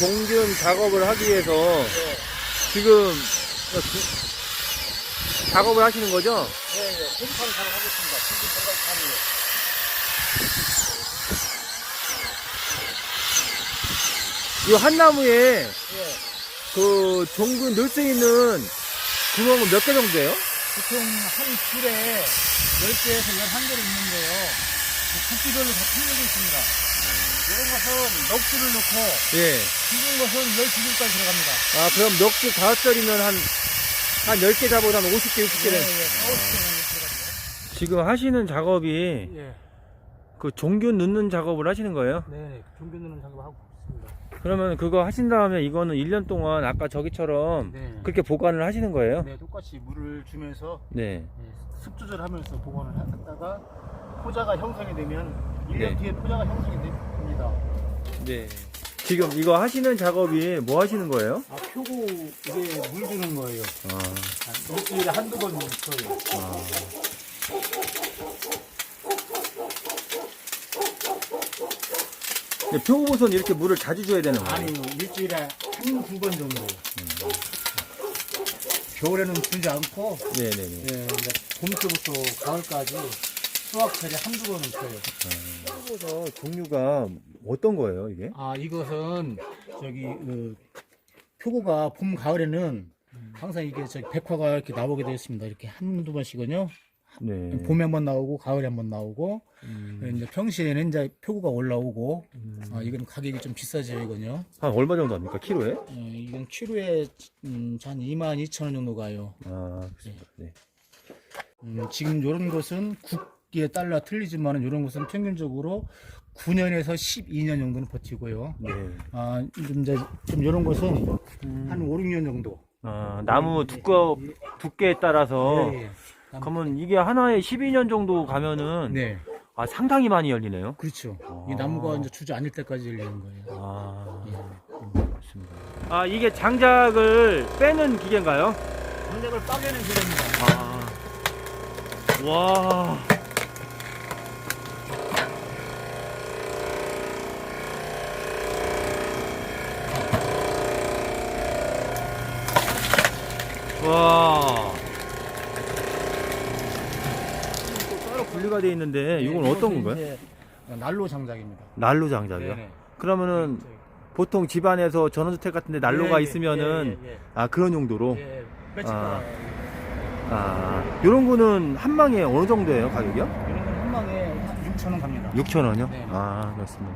종균 작업을 하기 위해서 네. 지금 작업을 하시는 거죠? 네, 네. 홈판 작업하겠습니다. 지금 생각하네요. 이 한 나무에 예. 그 종균 넣을 수 있는 구멍은 몇 개 정도예요? 보통 한 줄에 10개에서 11개를 있는데요. 국기별로 다 틀려져 있습니다. 이런 것은 넉 줄을 넣고, 예. 굵은 것은 12줄까지 들어갑니다. 아, 그럼 넉 줄 5절이면 한 10개 잡아도 한 50개, 60개. 예, 예. 50개 정도 들어갑니다. 지금 하시는 작업이 예. 그 종균 넣는 작업을 하시는 거예요? 네, 종균 넣는 작업을 하고 있습니다. 그러면 그거 하신 다음에 이거는 1년 동안 아까 저기처럼 네. 그렇게 보관을 하시는 거예요? 네, 똑같이 물을 주면서 네. 습 조절하면서 보관을 했다가 포자가 형성이 되면 1년 네. 뒤에 포자가 형성이 됩니다. 네. 지금 이거 하시는 작업이 뭐 하시는 거예요? 아, 표고 이게 물 주는 거예요. 아, 일주일에 한두 번 줘요. 근데 표고버섯은 이렇게 물을 자주 줘야 되는 거예요? 아니요, 일주일에 한두 번 정도. 겨울에는 주지 않고, 네네네. 예, 이제 봄부터 가을까지 수확철에 한두 번은 줘요. 표고버섯 종류가 어떤 거예요, 이게? 아, 이것은 저기 표고가 봄 가을에는 항상 이게 저기 백화가 이렇게 나오게 되어 있습니다. 이렇게 한두 번씩은요. 네. 봄에 한번 나오고 가을에 한번 나오고 이제 평시에는 이제 표고가 올라오고 아, 이건 가격이 좀 비싸죠 이건요. 한 얼마 정도 합니까? 키로에? 이건 키로에 한 22,000원 정도 가요. 아, 그렇습니다. 네. 지금 이런 것은 국기에 따라 틀리지만은 이런 것은 평균적으로 9년에서 12년 정도는 버티고요. 네. 아, 이제 좀 이런 것은 한 5, 6년 정도. 아, 나무 두께에 따라서 예, 예. 그러면 이게 하나에 12년 정도 가면은 네, 아, 상당히 많이 열리네요. 그렇죠. 아. 이 나무가 이제 주저앉을 때까지 열리는 거예요. 아, 예. 그렇습니다. 아, 이게 장작을 빼는 기계인가요? 장작을 빠개는 기계입니다. 아, 와. 와. 또 따로 분리가 돼 있는데 이건 어떤 건가요? 이제 난로 장작입니다. 난로 장작이요? 네네. 그러면은 보통 집안에서 전원주택 같은데 난로가 있으면은 아, 그런 용도로. 예, 아. 아. 아, 요런 거는 한 망에 어느 정도예요, 가격이요? 이런 건 한 방에 6,000원 갑니다. 6,000원이요? 네. 아, 그렇습니다.